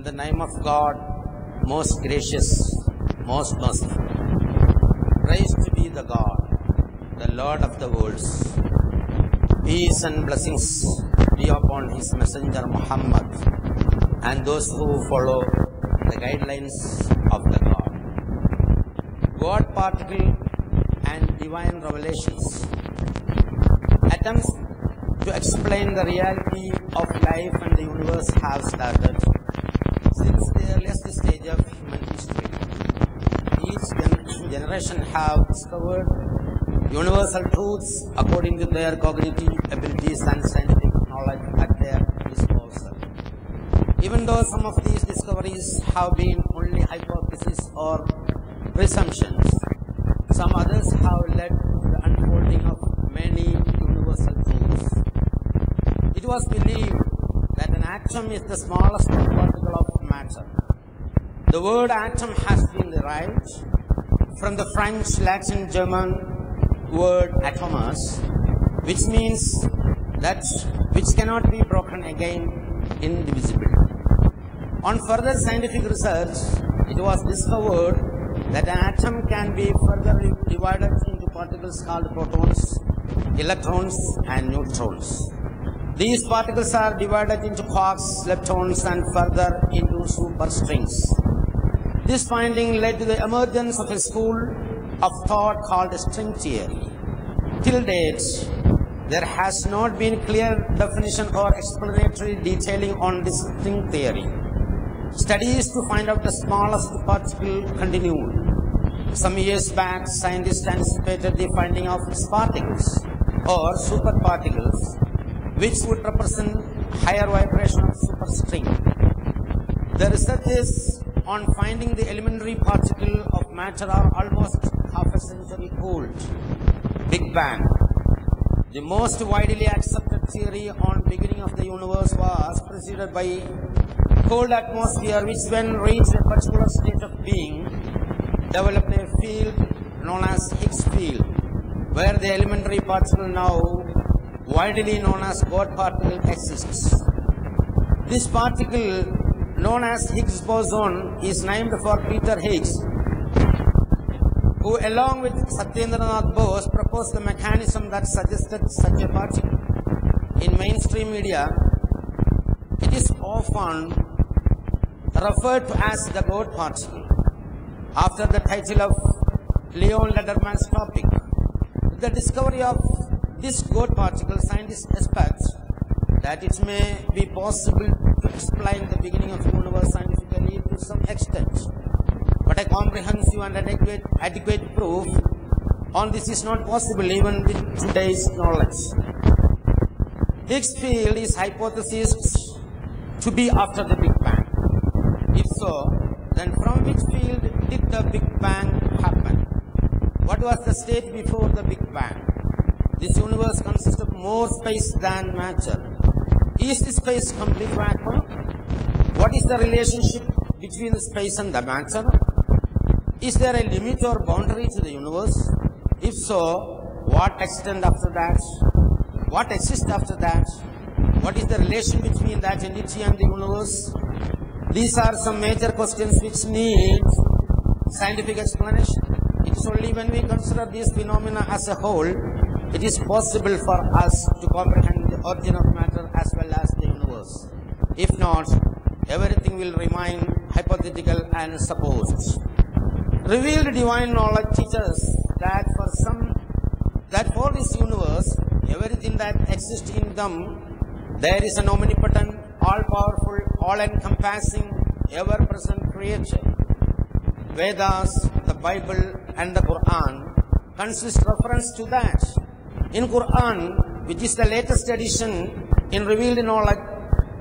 In the name of God, most gracious, most merciful. Praise to be the God, the Lord of the worlds. Peace and blessings be upon His messenger Muhammad and those who follow the guidelines of the God. God particle and divine revelations attempts to explain the reality of life and the universe have started since the earliest stage of human history. Each generation have discovered universal truths according to their cognitive abilities and scientific knowledge at their disposal. Even though some of these discoveries have been only hypotheses or presumptions, some others have led to the unfolding of many universal truths. It was believed that an atom is the smallest particle of matter. The word atom has been derived from the French, Latin, German word atomus, which means that which cannot be broken again, indivisible. On further scientific research, it was discovered that an atom can be further divided into particles called protons, electrons, and neutrons. These particles are divided into quarks, leptons, and further into superstrings. This finding led to the emergence of a school of thought called string theory. Till date, there has not been clear definition or explanatory detailing on this string theory. Studies to find out the smallest particle continued. Some years back, scientists anticipated the finding of sparticles or superparticles, which would represent higher vibration of superstring. The researches on finding the elementary particle of matter are almost half a century old. Big Bang. The most widely accepted theory on beginning of the universe was preceded by cold atmosphere, which when reached a particular state of being, developed a field known as Higgs field, where the elementary particle now widely known as God particle exists. This particle, known as Higgs boson, is named for Peter Higgs, who along with Satyendranath Bose proposed the mechanism that suggested such a particle. In mainstream media, it is often referred to as the God particle, after the title of Leon Lederman's topic. With the discovery of this God particle, scientists expect that it may be possible to explain the beginning of the universe scientifically to some extent. But a comprehensive and adequate proof on this is not possible even with today's knowledge. Higgs field is hypothesized to be after the Big Bang. If so, then from which field did the Big Bang happen? What was the state before the Big Bang? This universe consists of more space than matter. Is the space complete vacuum? What is the relationship between the space and the matter? Is there a limit or boundary to the universe? If so, what extends after that? What exists after that? What is the relation between that entity and the universe? These are some major questions which need scientific explanation. It is only when we consider these phenomena as a whole, it is possible for us to comprehend the origin of matter as well as the universe. If not, everything will remain hypothetical and supposed. Revealed divine knowledge teaches that for this universe, everything that exists in them, there is an omnipotent, all-powerful, all-encompassing, ever-present creator. Vedas, the Bible, and the Quran consist reference to that. In Quran, which is the latest edition in revealed knowledge,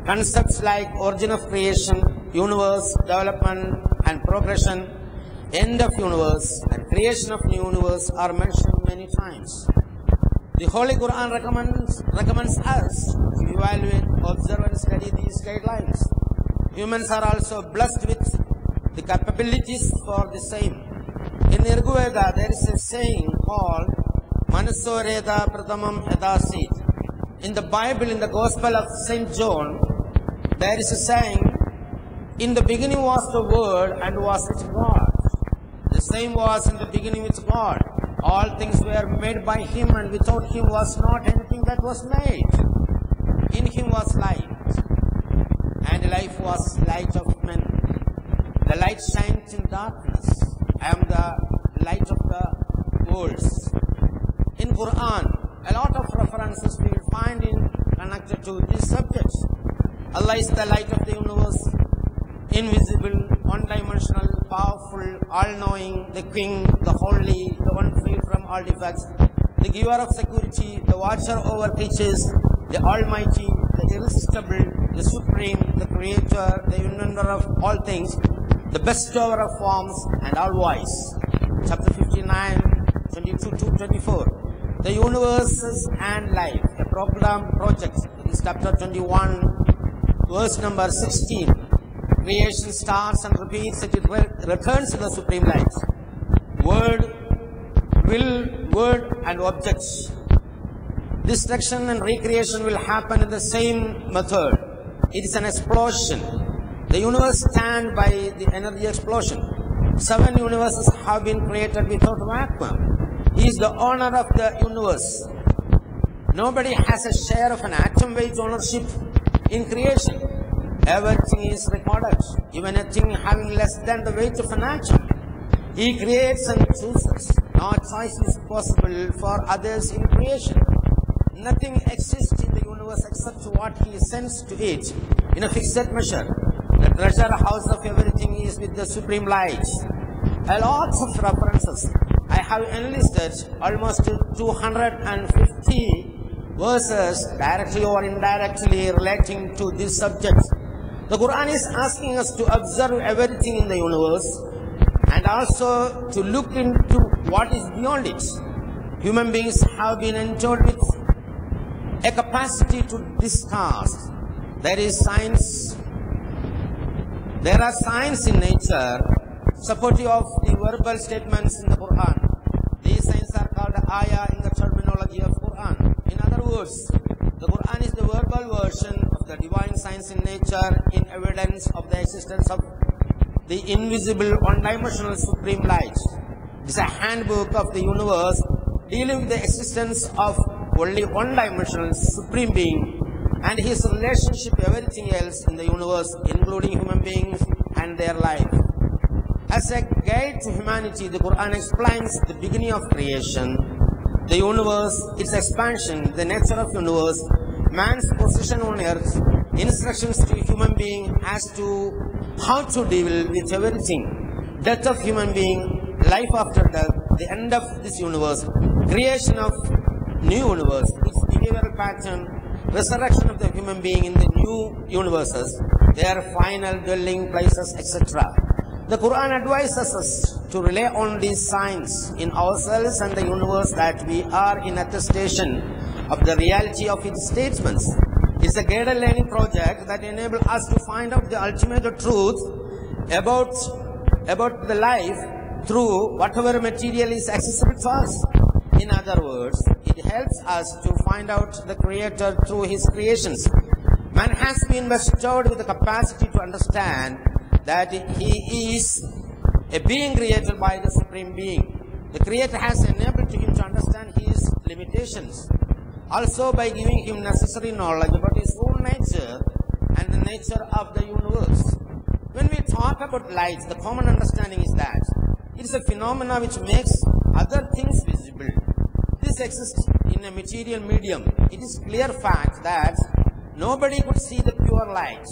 concepts like origin of creation, universe, development and progression, end of universe, and creation of new universe are mentioned many times. The Holy Quran recommends us to evaluate, observe and study these guidelines. Humans are also blessed with the capabilities for the same. In Rigveda, there is a saying called Manasoreda Pratamam Edasit. In the Bible, in the Gospel of St. John, there is a saying, In the beginning was the Word, and was with God. The same was in the beginning with God. All things were made by Him, and without Him was not anything that was made. In Him was light, and life was light of men. The light shines in darkness. I am the light of the worlds. In Quran, a lot of references we will find in connected to this subject. Allah is the light of the universe, invisible, one-dimensional, powerful, all-knowing, the King, the Holy, the one free from all defects, the giver of security, the watcher over creatures, the Almighty, the irresistible, the Supreme, the Creator, the inventor of all things, the bestower of forms, and all-wise. Chapter 59, 22 to 24. The universes and life, a program project. It is chapter 21, verse number 16. Creation starts and repeats, it returns to the supreme light. Word, will, word, and objects. Destruction and recreation will happen in the same method. It is an explosion. The universe stands by the energy explosion. 7 universes have been created without vacuum. He is the owner of the universe. Nobody has a share of an atom weight ownership in creation. Everything is recorded, even a thing having less than the weight of an atom. He creates and chooses. No choice is possible for others in creation. Nothing exists in the universe except what He sends to it in a fixed measure. The treasure house of everything is with the supreme light. A lot of references. I have enlisted almost 250 verses directly or indirectly relating to this subject. The Quran is asking us to observe everything in the universe and also to look into what is beyond it. Human beings have been endowed with a capacity to discuss. There are signs in nature supportive of the verbal statements in the Quran. These signs are called ayah in the terminology of Quran. In other words, the Quran is the verbal version of the divine signs in nature in evidence of the existence of the invisible one-dimensional supreme light. It is a handbook of the universe dealing with the existence of only one-dimensional supreme being and his relationship with everything else in the universe, including human beings and their life. As a guide to humanity, the Quran explains the beginning of creation, the universe, its expansion, the nature of the universe, man's position on earth, instructions to human being as to how to deal with everything, death of human being, life after death, the end of this universe, creation of new universe, its behavioral pattern, resurrection of the human being in the new universes, their final dwelling places, etc. The Quran advises us to rely on these signs in ourselves and the universe that we are in attestation of the reality of its statements. It's a guided learning project that enables us to find out the ultimate truth about the life through whatever material is accessible to us. In other words, it helps us to find out the Creator through His creations. Man has been bestowed with the capacity to understand that he is a being created by the Supreme Being. The Creator has enabled him to understand his limitations, also by giving him necessary knowledge about his own nature and the nature of the universe. When we talk about light, the common understanding is that it is a phenomenon which makes other things visible. This exists in a material medium. It is clear fact that nobody could see the pure light.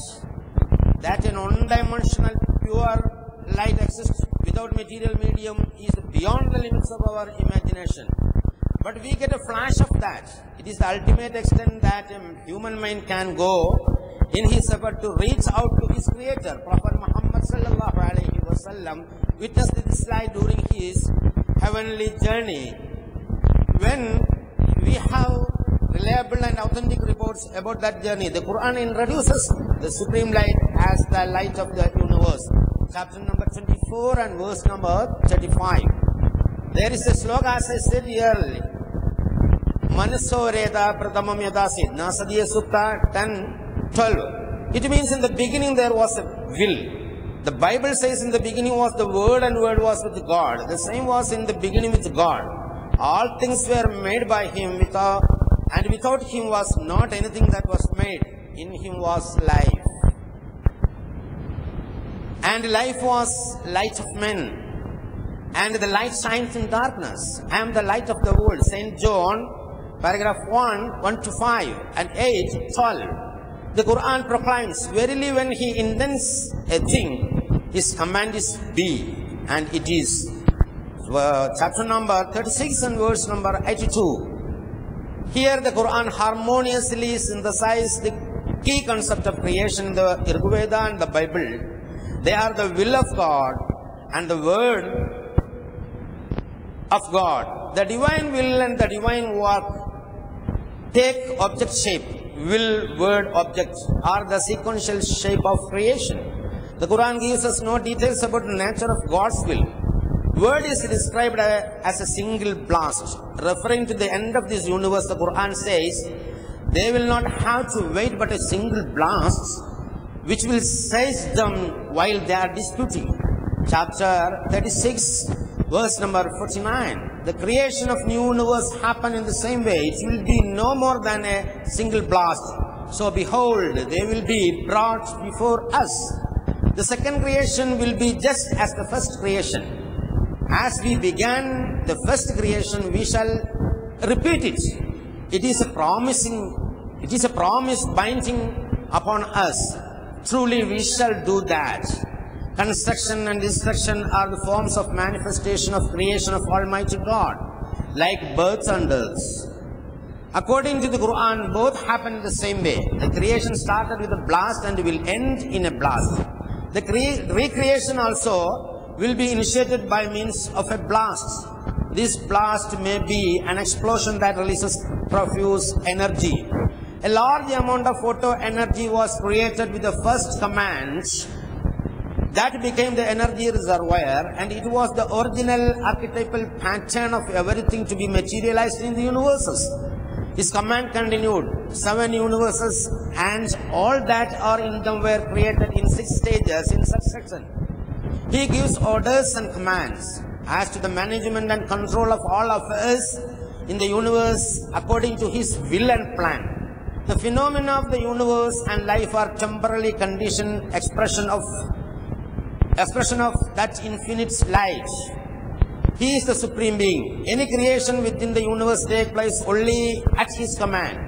That an one-dimensional pure light exists without material medium is beyond the limits of our imagination. But we get a flash of that. It is the ultimate extent that a human mind can go in his effort to reach out to his Creator. Prophet Muhammad sallallahu alaihi wasallam witnessed this light during his heavenly journey. When we have reliable and authentic reports about that journey, the Quran introduces the supreme light as the light of the universe. Chapter number 24 and verse number 35. There is a sloka, as I said earlier. Manaso Reda Pratamam Yadasid, Nasadiya Sutta 10, 12. It means in the beginning there was a will. The Bible says in the beginning was the Word, and Word was with God. The same was in the beginning with God. All things were made by Him, and without Him was not anything that was made. In Him was life. And life was light of men. And the light shines in darkness. I am the light of the world. St. John, paragraph 1, 1 to 5, and 8, 12. The Quran proclaims, verily when He intends a thing, His command is be, and it is. Chapter number 36 and verse number 82. Here the Quran harmoniously synthesizes the key concept of creation in the Rig Veda and the Bible. They are the will of God and the word of God. The divine will and the divine work take object shape. Will, word, object are the sequential shape of creation. The Quran gives us no details about the nature of God's will. Word is described as a single blast. Referring to the end of this universe, the Quran says, they will not have to wait but a single blast, which will seize them while they are disputing. Chapter 36, verse number 49. The creation of new universe happened in the same way. It will be no more than a single blast. So behold, they will be brought before us. The second creation will be just as the first creation. As we began the first creation, we shall repeat it. It is a promise binding upon us. Truly we shall do that. Construction and destruction are the forms of manifestation of creation of Almighty God, like births and deaths. According to the Quran, both happen in the same way. The creation started with a blast and will end in a blast. The recreation also will be initiated by means of a blast. This blast may be an explosion that releases profuse energy. A large amount of photo energy was created with the first command that became the energy reservoir, and it was the original archetypal pattern of everything to be materialized in the universes. His command continued. 7 universes and all that are in them were created in 6 stages in succession. He gives orders and commands as to the management and control of all of us in the universe according to His will and plan. The phenomena of the universe and life are temporally conditioned expression of that infinite light. He is the Supreme Being. Any creation within the universe takes place only at His command.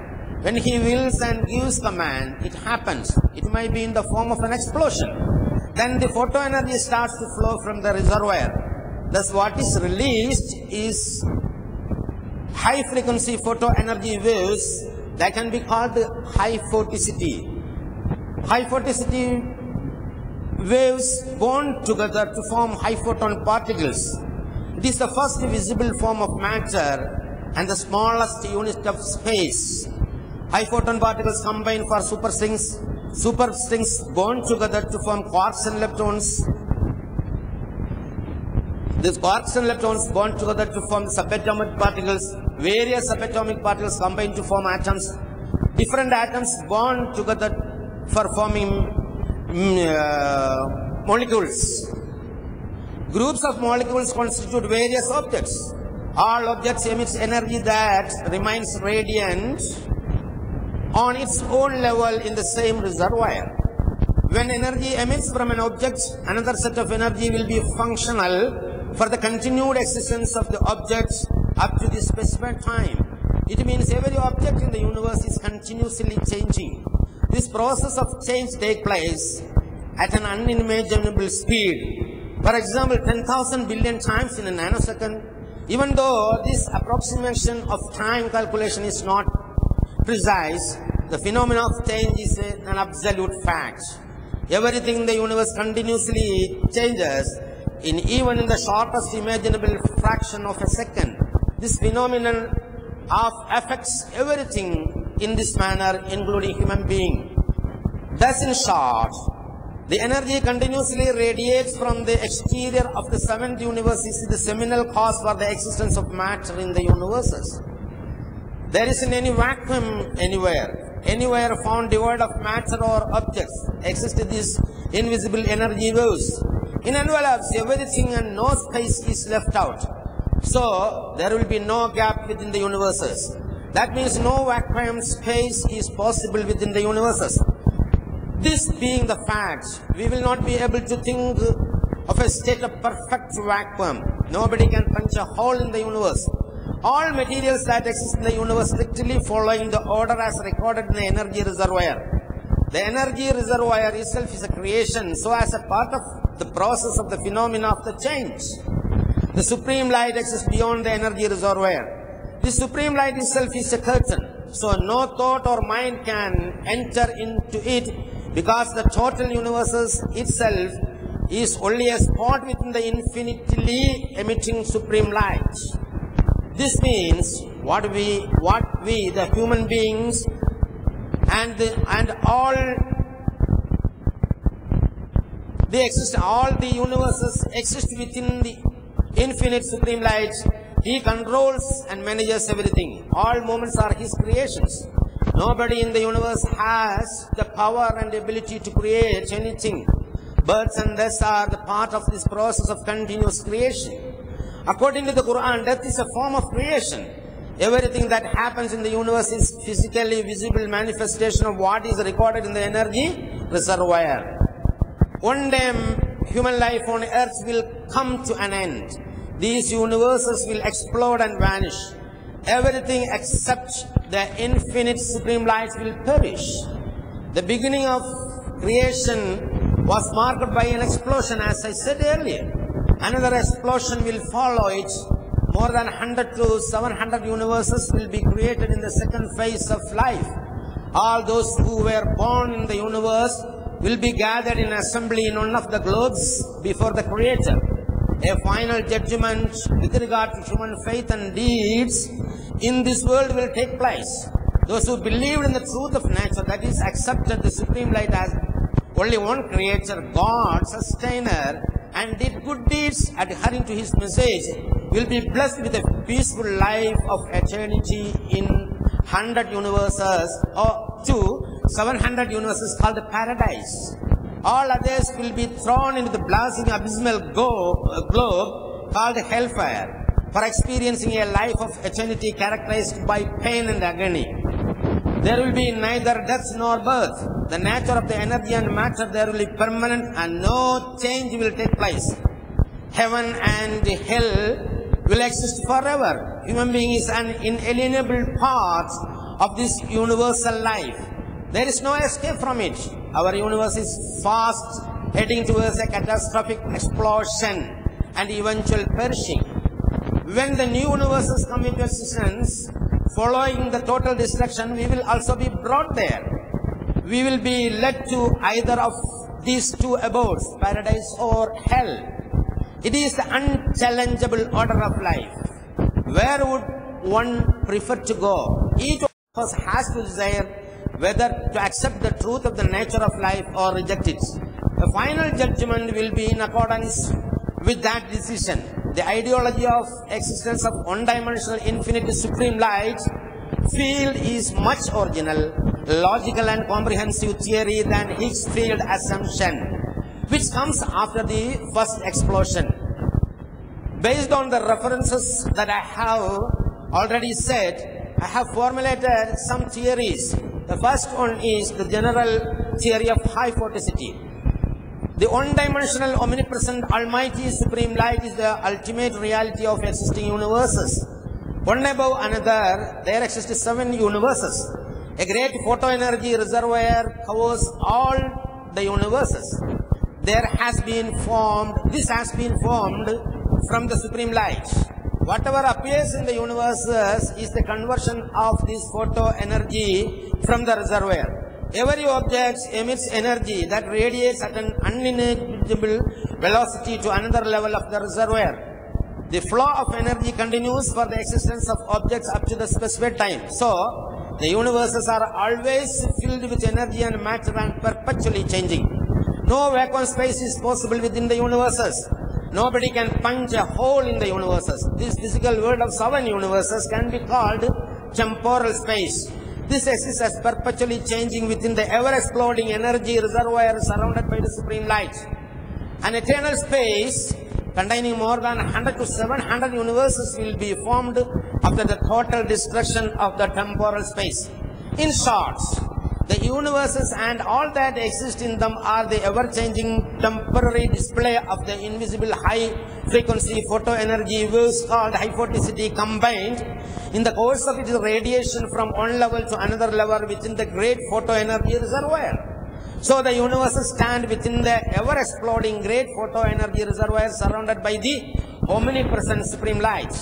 When He wills and gives command, it happens. It may be in the form of an explosion. Then the photo energy starts to flow from the reservoir. Thus what is released is high frequency photo energy waves that can be called high photicity. High photicity waves bond together to form high-photon particles. It is the first visible form of matter and the smallest unit of space. High-photon particles combine for superstrings. Superstrings bond together to form quarks and leptons. These quarks and leptons bond together to form subatomic particles. Various subatomic particles combine to form atoms. Different atoms bond together for forming molecules. Groups of molecules constitute various objects. All objects emit energy that remains radiant on its own level in the same reservoir. When energy emits from an object, another set of energy will be functional for the continued existence of the object up to the specified time. It means every object in the universe is continuously changing. This process of change takes place at an unimaginable speed. For example, 10,000 billion times in a nanosecond. Even though this approximation of time calculation is not precise, the phenomenon of change is an absolute fact. Everything in the universe continuously changes, even in the shortest imaginable fraction of a second. This phenomenon affects everything in this manner, including human being. Thus, in short, the energy continuously radiates from the exterior of the 7th universe is the seminal cause for the existence of matter in the universes. There isn't any vacuum anywhere. anywhere found devoid of matter or objects, exist these invisible energy waves. In envelopes, everything and no space is left out. So, there will be no gap within the universes. That means no vacuum space is possible within the universes. This being the fact, we will not be able to think of a state of perfect vacuum. Nobody can punch a hole in the universe. All materials that exist in the universe strictly following the order as recorded in the energy reservoir. The energy reservoir itself is a creation, so as a part of the process of the phenomena of the change. The supreme light exists beyond the energy reservoir. The supreme light itself is a curtain, so no thought or mind can enter into it, because the total universe itself is only a spot within the infinitely emitting supreme light. This means what we the human beings and all the universes exist within the infinite supreme light. He controls and manages everything. All moments are His creations. Nobody in the universe has the power and ability to create anything. Birds and thus are the part of this process of continuous creation. According to the Quran, death is a form of creation. Everything that happens in the universe is physically visible manifestation of what is recorded in the energy reservoir. One day, human life on earth will come to an end. These universes will explode and vanish. Everything except the infinite supreme light will perish. The beginning of creation was marked by an explosion, as I said earlier. Another explosion will follow it. More than 100 to 700 universes will be created in the second phase of life. All those who were born in the universe will be gathered in assembly in one of the globes before the Creator. A final judgment with regard to human faith and deeds in this world will take place. Those who believed in the truth of nature, that is, accepted the supreme light as only one Creator, God, Sustainer, and did good deeds adhering to His message, will be blessed with a peaceful life of eternity in 100 universes or 700 universes called the paradise. All others will be thrown into the blazing abysmal globe called hellfire for experiencing a life of eternity characterized by pain and agony. There will be neither death nor birth. The nature of the energy and matter there will be permanent and no change will take place. Heaven and hell will exist forever. Human being is an inalienable part of this universal life. There is no escape from it. Our universe is fast heading towards a catastrophic explosion and eventual perishing. When the new universes come into existence, following the total destruction, we will also be brought there. We will be led to either of these two abodes, paradise or hell. It is the unchallengeable order of life. Where would one prefer to go? Each of us has to desire whether to accept the truth of the nature of life or reject it. The final judgment will be in accordance with that decision. The ideology of existence of one-dimensional infinite supreme light field is much original, logical and comprehensive theory than Higgs field assumption, which comes after the first explosion. Based on the references that I have already said, I have formulated some theories. The first one is the general theory of Hi-photon. The one-dimensional, omnipresent, almighty, supreme light is the ultimate reality of existing universes. One above another, there exist 7 universes. A great photoenergy reservoir covers all the universes. This has been formed from the supreme light. Whatever appears in the universes is the conversion of this photoenergy from the reservoir. Every object emits energy that radiates at an unimaginable velocity to another level of the reservoir. The flow of energy continues for the existence of objects up to the specified time. So, the universes are always filled with energy and matter and perpetually changing. No vacuum space is possible within the universes. Nobody can punch a hole in the universes. This physical world of 7 universes can be called temporal space. This exists as perpetually changing within the ever-exploding energy reservoir surrounded by the supreme light. An eternal space containing more than 100 to 700 universes will be formed after the total destruction of the temporal space. In short, the universes and all that exist in them are the ever-changing temporary display of the invisible high-frequency photoenergy waves called hyphoticity combined in the course of its radiation from one level to another level within the great photoenergy reservoir. So the universes stand within the ever-exploding great photoenergy reservoir surrounded by the omnipresent supreme light.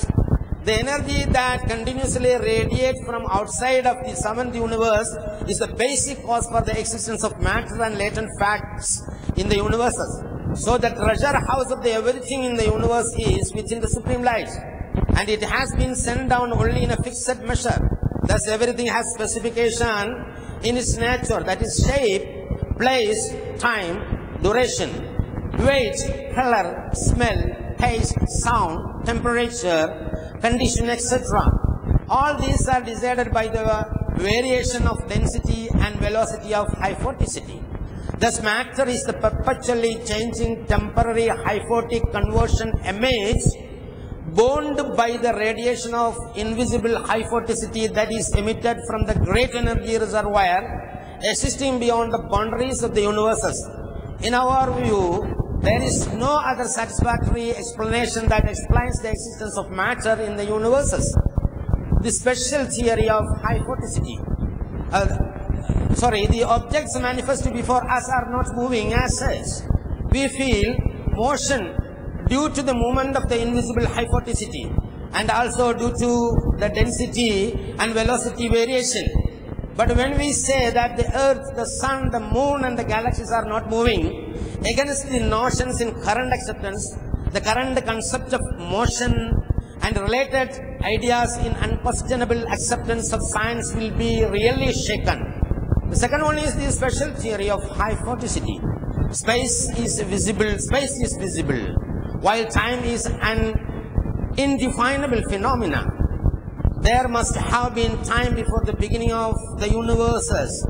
The energy that continuously radiates from outside of the seventh universe is the basic cause for the existence of matter and latent facts in the universes. So the treasure house of the everything in the universe is within the supreme light, and it has been sent down only in a fixed measure. Thus everything has specification in its nature, that is shape, place, time, duration, weight, color, smell, taste, sound, temperature, condition, etc. All these are decided by the variation of density and velocity of hyphoticity. Thus matter is the perpetually changing temporary hyphotic conversion image bound by the radiation of invisible hyphoticity that is emitted from the great energy reservoir existing beyond the boundaries of the universes. In our view, there is no other satisfactory explanation that explains the existence of matter in the universes. The special theory of hyphoticity. The objects manifest before us are not moving as such. We feel motion due to the movement of the invisible hyphoticity and also due to the density and velocity variation. But when we say that the earth, the sun, the moon and the galaxies are not moving, against the notions in current acceptance, the current concept of motion and related ideas in unquestionable acceptance of science will be really shaken. The second one is the special theory of hyphoticity. Space is visible, while time is an indefinable phenomena. There must have been time before the beginning of the universes.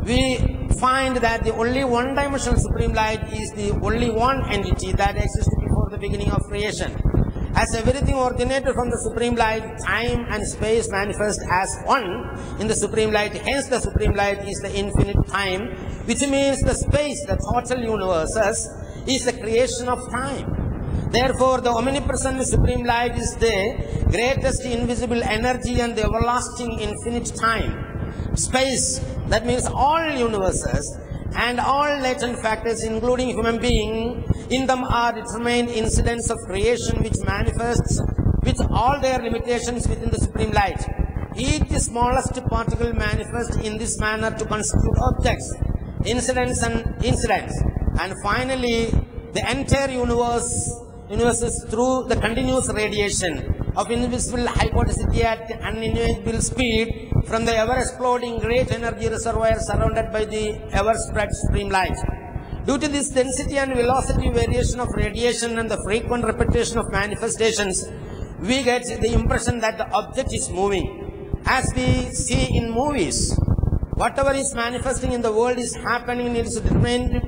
We find that the only one-dimensional supreme light is the only one entity that existed before the beginning of creation. As everything originated from the supreme light, time and space manifest as one in the supreme light. Hence the supreme light is the infinite time, which means the space, the total universes, is the creation of time. Therefore, the omnipresent supreme light is the greatest invisible energy and the everlasting infinite time. Space, that means all universes and all latent factors, including human being, in them are determined incidents of creation which manifests with all their limitations within the supreme light. Each smallest particle manifests in this manner to constitute objects, incidents, and finally the entire universe is through the continuous radiation of invisible hyphoticity at unimaginable speed from the ever-exploding great energy reservoir surrounded by the ever-spread supreme light. Due to this density and velocity variation of radiation and the frequent repetition of manifestations, we get the impression that the object is moving. As we see in movies, whatever is manifesting in the world is happening in its determined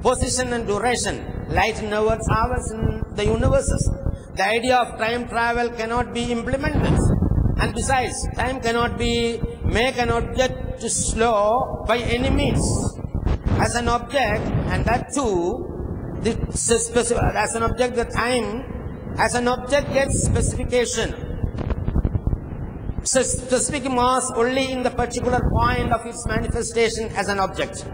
position and duration. Light never travels in the universes. The idea of time travel cannot be implemented. And besides, time cannot make an object to slow by any means. As an object, and that too, as an object, the time, as an object gets specification. Specific mass only in the particular point of its manifestation as an object.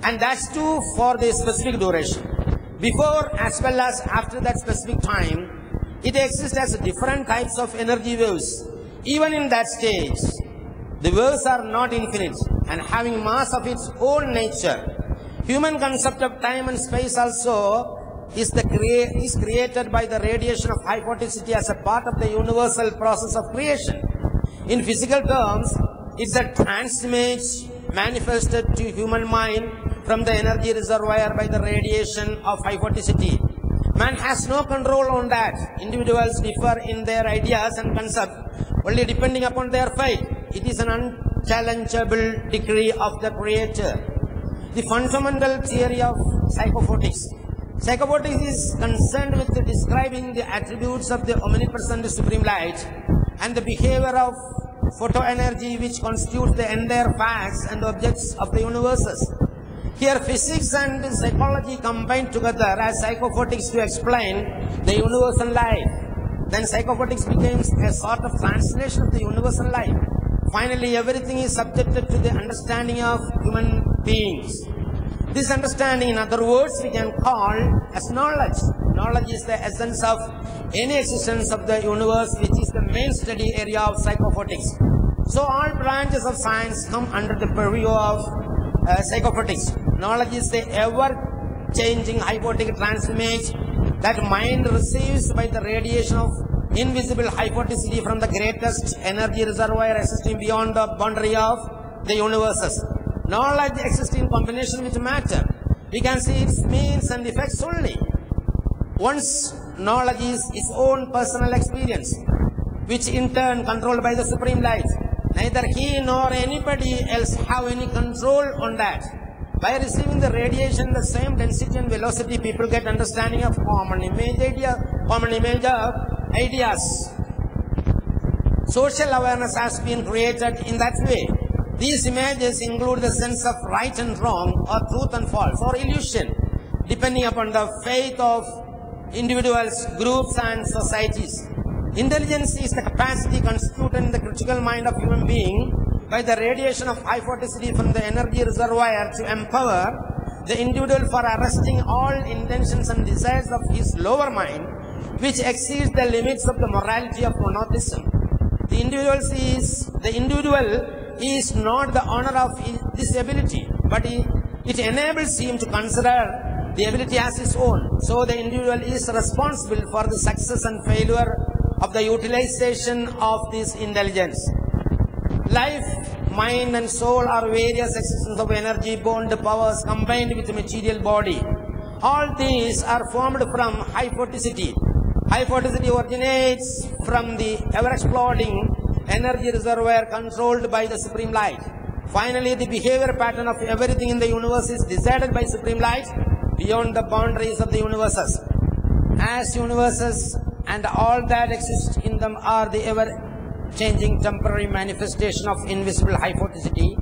And that's too for the specific duration. Before as well as after that specific time, it exists as different types of energy waves. Even in that stage, the waves are not infinite and having mass of its own nature. Human concept of time and space also is created by the radiation of hyphoticity as a part of the universal process of creation. In physical terms, it's a transmage manifested to human mind from the energy reservoir by the radiation of hyphoticity. Man has no control on that. Individuals differ in their ideas and concepts only depending upon their fate. It is an unchallengeable decree of the Creator. The fundamental theory of psychophotics. Psychophotics is concerned with describing the attributes of the omnipresent supreme light and the behavior of photoenergy which constitutes the entire facts and objects of the universes. Here physics and psychology combine together as psychophotics to explain the universal life. Then psychophotics becomes a sort of translation of the universal life. Finally, everything is subjected to the understanding of human beings. This understanding, in other words, we can call as knowledge. Knowledge is the essence of any existence of the universe, which is the main study area of psychophotics. So all branches of science come under the purview of psychophotics. Knowledge is the ever-changing hyphotic transmit that mind receives by the radiation of invisible hyphoticity from the greatest energy reservoir existing beyond the boundary of the universes. Knowledge exists in combination with matter. We can see its means and effects only. Once knowledge is its own personal experience, which in turn controlled by the supreme light. Neither he nor anybody else have any control on that. By receiving the radiation, the same density and velocity, people get understanding of common image of ideas. Social awareness has been created in that way. These images include the sense of right and wrong, or truth and false, or illusion, depending upon the faith of individuals, groups and societies. Intelligence is the capacity constituted in the critical mind of human being by the radiation of hyphoticity from the energy reservoir to empower the individual for arresting all intentions and desires of his lower mind, which exceeds the limits of the morality of monotheism. The individual is not the owner of this ability, but it enables him to consider the ability as his own. So the individual is responsible for the success and failure of the utilization of this intelligence. Life, mind and soul are various existences of energy bound powers combined with the material body. All these are formed from hyphoticity. Hyphoticity originates from the ever-exploding energy reservoir controlled by the supreme light. Finally, the behavior pattern of everything in the universe is decided by supreme light beyond the boundaries of the universes. As universes and all that exists in them are the ever-changing temporary manifestation of invisible hyphoticity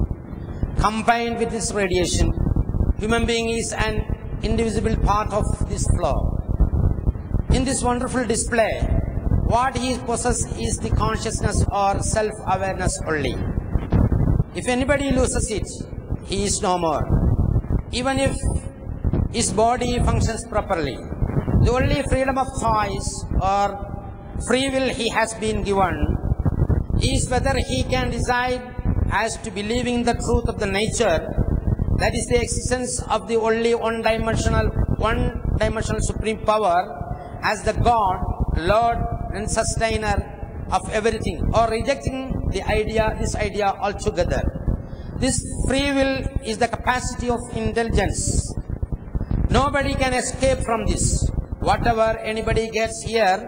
combined with this radiation, human being is an indivisible part of this flow. In this wonderful display, what he possesses is the consciousness or self-awareness only. If anybody loses it, he is no more. Even if his body functions properly, the only freedom of choice or free will he has been given is whether he can decide as to believing in the truth of the nature, that is the existence of the only one-dimensional supreme power as the God, Lord and sustainer of everything, or rejecting this idea altogether. This free will is the capacity of intelligence. Nobody can escape from this. Whatever anybody gets here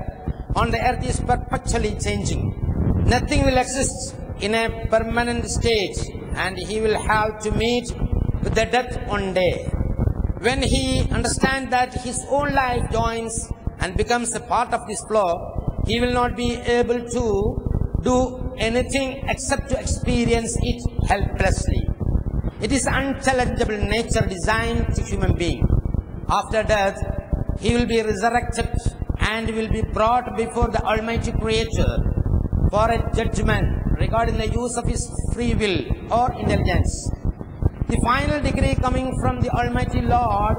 on the earth is perpetually changing. Nothing will exist in a permanent state, and he will have to meet with the death one day. When he understands that his own life joins and becomes a part of this flow, he will not be able to do anything except to experience it helplessly. It is unchallengeable nature designed to human being. After death, he will be resurrected and will be brought before the Almighty Creator for a judgment regarding the use of his free will or intelligence. The final decree coming from the Almighty Lord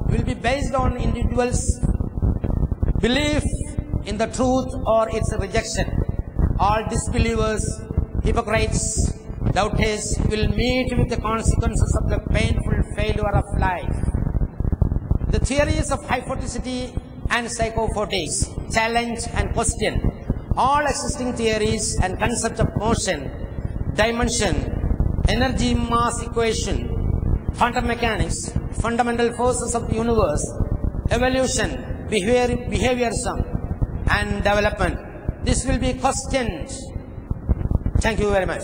will be based on individuals' belief in the truth or its rejection. All disbelievers, hypocrites, doubters will meet with the consequences of the painful failure of life. The theories of hyphoticity and psychophotics challenge and question all existing theories and concepts of motion, dimension, energy mass equation, quantum mechanics, fundamental forces of the universe, evolution, behaviorism, and development. This will be questioned. Thank you very much.